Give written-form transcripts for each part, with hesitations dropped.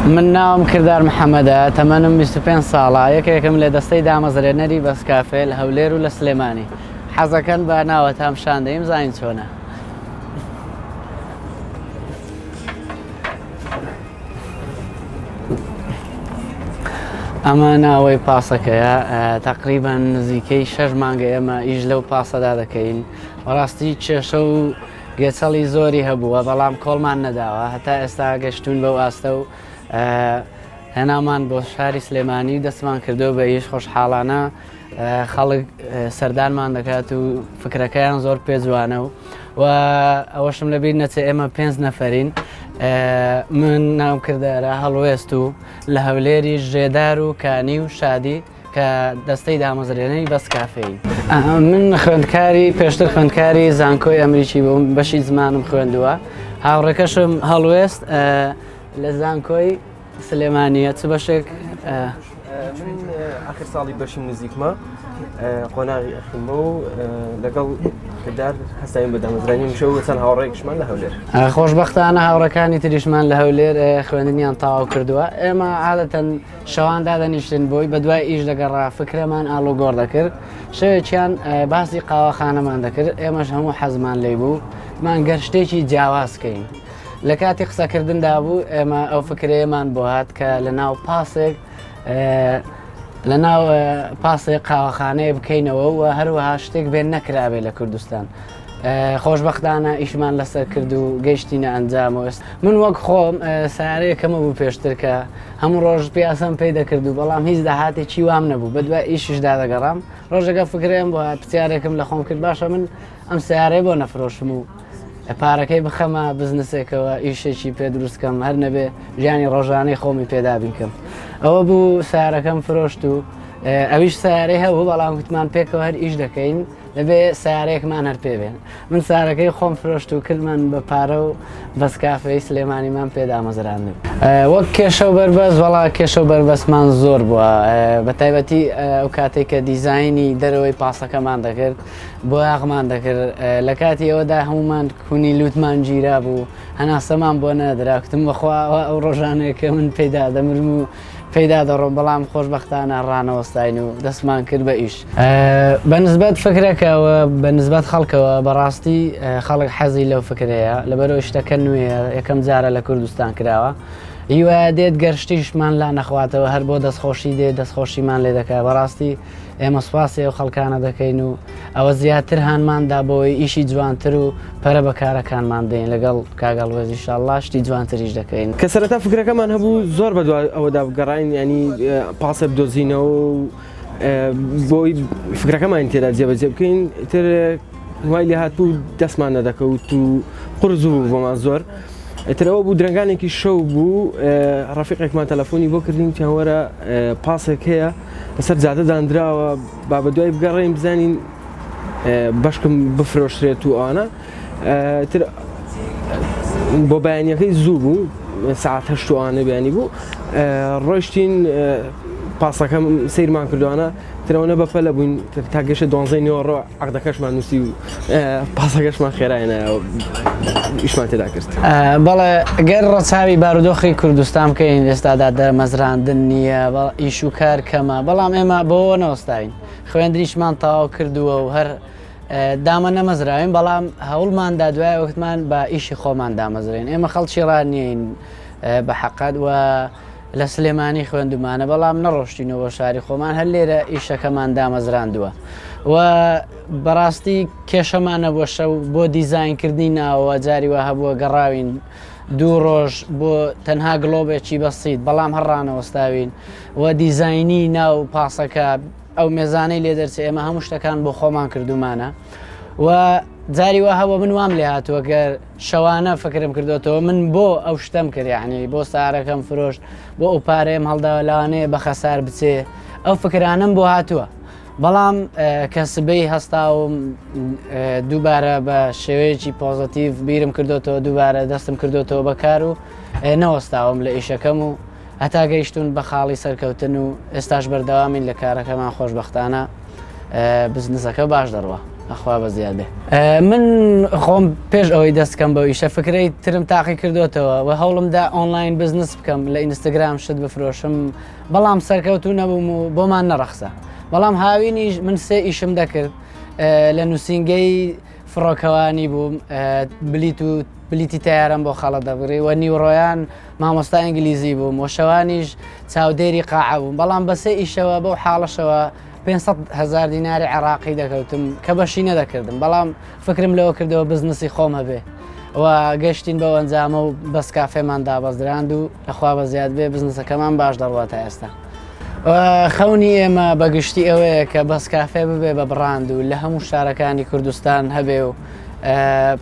من ناوم کردار محەممەدە تەمەنم 25 ساڵە یەکێکم لە دەستەی دامەزرێنەری بەسکافێ لە هەولێر و لە سلێمانی حەزەکەن بە ناوەتام شاندەیم زین چۆنە. ئەمە ناوەی پاسەکەیە تقریبان نزیکەی 6 مانگە ئێمە ئیش لەو پاسەدا دەکەین بەڕاستی کێشە و گێچەڵی زۆری هەبووە بەڵام کۆڵمان نەداوە هەتا ئێستا گەشتون بەو ئاستە و هێنامان بۆ شاری سلێمانی دەستمان کردو بە ئیش خۆشحاڵانە خەڵک سەردانمان دەکات و فکرەکەیان زۆر پێ جوانە و ئەوەشم لەبیر نەچێ ئێمە 5 نەفەرین من ناو کردارە هەڵوێست و لە هەولێری ژێدار و کانی و شادی کە دەستەی دامەزرێنەی بەسکافەی من خوێندکاری پێشتر خوێندکاری زانکۆی ئەمریکی بووم بەشی زمانم خوێندووە هاوڕێکەشم هەڵوێست لە زانکۆی سلێمانیە چ بەشێک من آخر ساڵی بەشی نزیکمە قۆناغی ئەخیمە و لەگەڵ کردار هەستایم بە دامەزرانی مشە و چەند هاوڕێکشمان لە هەولێر خۆشبەختانە هاوڕەکانی تریشمان لە هەولێر خوێندنیان تەواو کردووە ئێمە عادەتەن شەوان دادەنیشتن بۆی بە دوای ئیش دەگەڕا فکرەمان ئاڵوگۆڕ دەکرد شەوێکیان باسی قاوەخانەمان دەکرد ئێمەش هەموو حەزمان لێ بوو مانگەر شتێکی جیاوازکەین لە کاتی قسەکردندا بوو ئێمە ئەو فکرەیەمان بۆ هات کە لە ناو پاسێک لە ناو پاسێک قاوەخانەیە بکەینەوە و هەروەها شتێک بێن نەکرابێ لە کوردستان خۆشبەختانە ئیشمان لەسەر کرد و گەیشتینە ئەنجامەوەست من وەک خۆم سارەیەکەمە بوو پێشتر کە هەموو ڕۆژ پیاسەم پێی دەکرد و بەڵام هیچ داهاتێکی وام نەبوو بە دوای ئیششدا دەگەڕام ڕۆژەکە فکرێم بۆ هات پرسیارێکم لە خۆم کرد باشە من ئەم سیارەی بۆ نەفرۆشم و پارەکەی بخەمە بزنسێکەوە ئیشێکی پێ دروستکەم هەر نەبێ ژیانی ڕۆژانەی خۆمی پێدا بینکەم ئەوە بوو سیارەکەم فرۆشت و ئەویش سیارەی هەبوو بەڵام گوتمان پێکەوە هەر ئیش دەکەین لەبێ سیارەیەکمان هەر پێ بێن من سارەکەی خۆم فرۆشت و کردمان بە پارە و بەسکافەی سلێمانیمان پێدا مەزراندن وەک کێشە و بەربەس وەڵا کێشە و بەربەسمان زۆر بووە بە تایبەتی ئەو کاتێک کە دیزایانی دەرەوەی پاسەکەمان دەکرد بۆ یاغمان دەکرد لە کاتی ئەوەدا هەمومان کونی لوتمان گیرا بوو هەناسەمان بۆ نەدرا کوتم بەخوا ئەو ڕۆژانەیە کە من پێدا دەمرم و پێدا دەڕۆم بەڵام خۆشبەختانە ڕانەوەستاین و دەستمان کرد بە ئیش بەنسبەت فکرەکەەوە بەنسبەت خەڵکەوە بەڕاستی خەڵک حەزی لەو فکرەیە لەبەرەوە شتەکە نوێ یەکەم جارە لە کوردستان کراوە هیوە دێت گەرشتیشمان لا نەخواتەوە هەر بۆ دەستخۆشی دێت دەستخۆشیمان لێ دەکات بەڕاستی ئێمە سوپاسی ئەو خەڵکانە دەکەین و ئەوە زیاتر هانماندا بۆی ئیشی جوانتر و پەرە بەکارەکانمان دێن لەگەڵ کاگەڵوێز ئینشاءالله شتی جوانتریش دەکەین کە سەرەتا فکرەکەمان هەبوو زۆر بەدوای ئەوەدا بگەڕین ینی پاسە بدۆزینەوە و بۆی فکرەکەمان تێدا جێبەجێ بکەین تر وای لێ هاتبوو دەستمان نەدەکەوت و قورز بوو بۆمان زۆر ئەترەوە بوو درنگانێکی شەو بوو ڕەفیقێکمان تەلەفۆنی بۆ کردین چاوەرە پاسێک هەیە لەسەر جادەدانراوە با بە دوای بگەڕێین بزانین بەشکم بفرۆشرێت و ئەوانە بۆ بەیانیەکەی زوو بوو ساعت 8 ئەوانە بەیانی بوو ڕۆیشتین پاسەکەم سیرمان کردوانە ترەوەنە بەپەلە بووین تا گەشە 12 ڕۆ عەقدەکەشمان نووسی و پاسەکەشمان خێرایەنە ئیشمان تێدا کرد بەڵێ گەر ڕەچاوی بارودۆخی کوردستان بکەین ئێستادا دەرمەزراندن نییە ئیش و کار کەمە بەڵام ئێمە بۆەوە نەوەستاین خوێندریشمان تەواو کردووە و هەر دامە نەمەزراوین بەڵام هەوڵماندا دوای وەختمان بە ئیشی خۆمان دامەزرێن ئێمە خەڵکی ڕان نیین بە حەقەت و لە سلێمانی خوێندومانە بەڵام نەڕۆشتینەوە شاری خۆمان هەر لێرە ئیشەکەمان دامەزراندووە و بەڕاستی کێشەمانە بۆ شەو بۆ دیزاینکردنی ناوە جاری وە هەبووە گەڕاوین 2 ڕۆژ بۆ تەنها گڵۆبێکی بەسیت بەڵام هەڕانەوەستاوین و دیزاینی ناو پاسەکە ئەو مێزانەی لێ دەرچێ ئێمە هەموو شتەکان بۆ خۆمان کردومانە و جاری وە هەوە من وام لێ هاتووە گەر شەوانە فکرم کردوێتەوە من بۆ ئەو شتەم کرد یعنی بۆ سارەکەم فرۆشت بۆ ئەو پارەیەم هەڵداوە لەوانەیە بە خەسار بچێ ئەو فکرانم بۆ هاتووە بەڵام کە سبەی هەستاوم دووبارە بە شێوەیەکی پۆزتیڤ بیرم کردوێتەوە دووبارە دەستم کردوێتەوە بەکار و نەوەستاوم لە ئیشەکەم و هەتا گەیشتون بە خاڵی سەرکەوتن و ئێستاش بەردەوامین لە کارەکەمان خۆشبەختانە بزنسەکە باش دەڕوە. ئەخوا بە زیاد بێ من خۆم پێش ئەوەی دەستکەم بە ئیشە فکرەی ترم تاقی کردوێتەوە و هەوڵمدا ئۆنلاین بزنس بکەم لە ئینستاگرام شت بفرۆشم بەڵام سەرکەوتو نەبووم و بۆمان نەڕەخسە بەڵام هاوینیش من سێ ئیشم دەکرد لە نووسینگەی فڕۆکەوانی بووم بلیتی تیارم بۆ خەڵە دەبڕی و نیوڕۆیان مامۆستا ئینگلیزی بووم و شەوانیش چاودێری قاع بووم بەڵام بەسێ ئیشەوە بەو حاڵەشەوە 500,000 دیناری عراقی دەکەوتم کە بەشی نەدەکردم بەڵام فکرم لەوە کردەوە بزنسی خۆم هەبێ و گەشتین بەو ئەنجامە و بەس کافێمان دابەزراند و لەخوا بە زیاد بێ بزنسەکەمان باش دەڕواتە ئێستا خەونی ئێمە بەگشتی ئەوەیە کە بەس کافێ ببێ بە بڕاند و لە هەموو شارەکانی کوردستان هەبێ و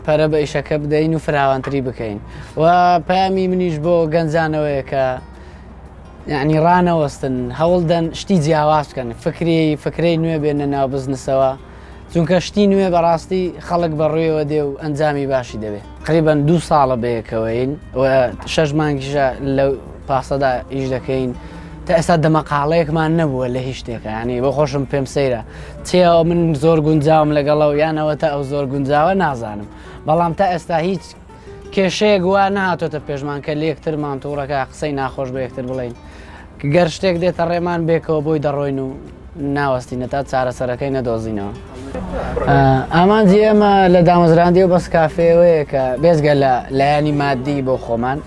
پەرە بە ئیشەکە بدەین و فراوانتری بکەین و پامی منیش بۆ گەنجانەوەیە کە یعنی ڕانەوەستن هەوڵدەن شتی جیاواز بکەن فکرەی نوێ بێنە ناو بزنسەوە چونکە شتی نوێ بەڕاستی خەڵک بەڕوویەوە دێ و ئەنجامی باشی دەبێت قریبەن 2 ساڵە بەیەکەوەین و 6 مانگیشە لەو پاسەدا ئیش دەکەین تا ئێستا دەمەقاڵەیەکمان نەبووە لە هیچ شتێکە ینی بۆ خۆشم پێم سەیرە چێەوە من زۆر گونجاوم لەگەڵەوە یانەوە تا ئەو زۆر گونجاوە نازانم بەڵام تا ئێستا هیچ کێشەیەک وا نهاتۆتە پێشمان کە لە یەکتر مانتوڕەکە قسەی ناخۆش بە یەکتر بڵین گەر شتێک دێتە ڕێمان بێکەوە بۆی دەڕۆین و ناوەستینە تا چارەسەرەکەی نەدۆزینەوە ئامانجی ئێمە لە دامەزراندی و بەس کافێەوەیە کە بێزگە لە لایانی مادی بۆ خۆمان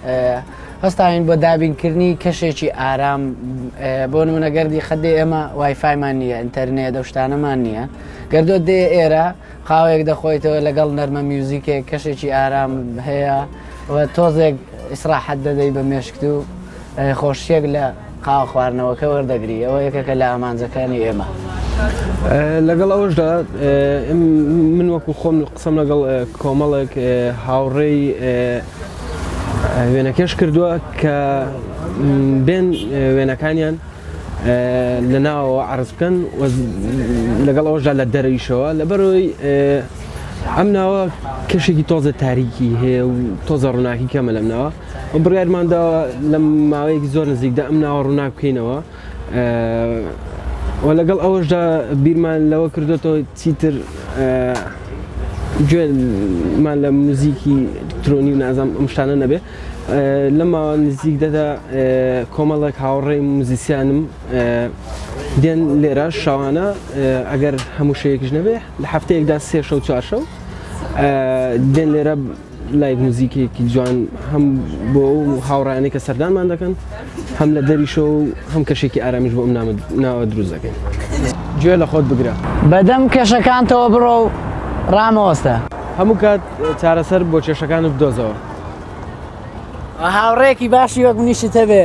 هەستاین بۆ دابینکردنی کەشێکی ئارام بۆ نمونەگەردی خەدێ ئێمە وایفایمان نییە ئینتەرنێت دە شتانەمان نییە گەردۆ دێ ئێرە قاوەیەک دەخۆیتەوە لەگەڵ نەرمە میوزیکێک کەشێکی ئارام هەیە و تۆزێک ئیسراحەت دەدەی بە مێشکت و خۆشیەک لە قاوە خواردنەوەکە وەردەگری ئەوە یەکێکە لە ئامانجەکانی ئێمە لەگەڵ ئەوەشدا من وەکو خۆم قسەم لەگەڵ کۆمەڵێک هاوڕێی وێنەکەش کردووە کە بێن وێنەکانیان لە ناوەوە عرض بکەن لەگەڵ ئەوەشدا لە دەرەویشەوە لەبەرەوەی ئەم ناوە کەشێکی تۆزە تاریکی هەیە و تۆزە ڕووناکی کەمە لەم ناوە و بڕیارمانداوە لە ماوەیەکی زۆر نزیکدا ئەم ناوە ڕووناک بکەینەوە و لەگەڵ ئەوەشدا بیرمان لەوە کردوێتەوە چیتر گوێمان لە موزیکی ئەلکترۆنی و نازانم ئەم شتانە نەبێ لەم ماوە نزیکدەدا کۆمەڵێک هاوڕێی موزیسیانم دێن لێرە شەوانە ئەگەر هەموو شەیەکیش نەبێ لە هەفتەیەکدا 3 شەو 4 شەو دێن لێرە لایڤ موزیکێکی جوان هەم بۆ ئەو هاوڕایانەی کە سەردانمان دەکەن هەم لە دەریشە و هەم کەشێکی ئارامیش بۆ ئەم ناوە دروست دەکەین گوێ لە خۆت بگرە بەدەم کێشەکانتەوە بڕۆ و ڕامەوەستە هەموو کات چارەسەر بۆ کێشەکانت بدۆزەوە هاوڕێکی باشی وەک منیشت هەبێ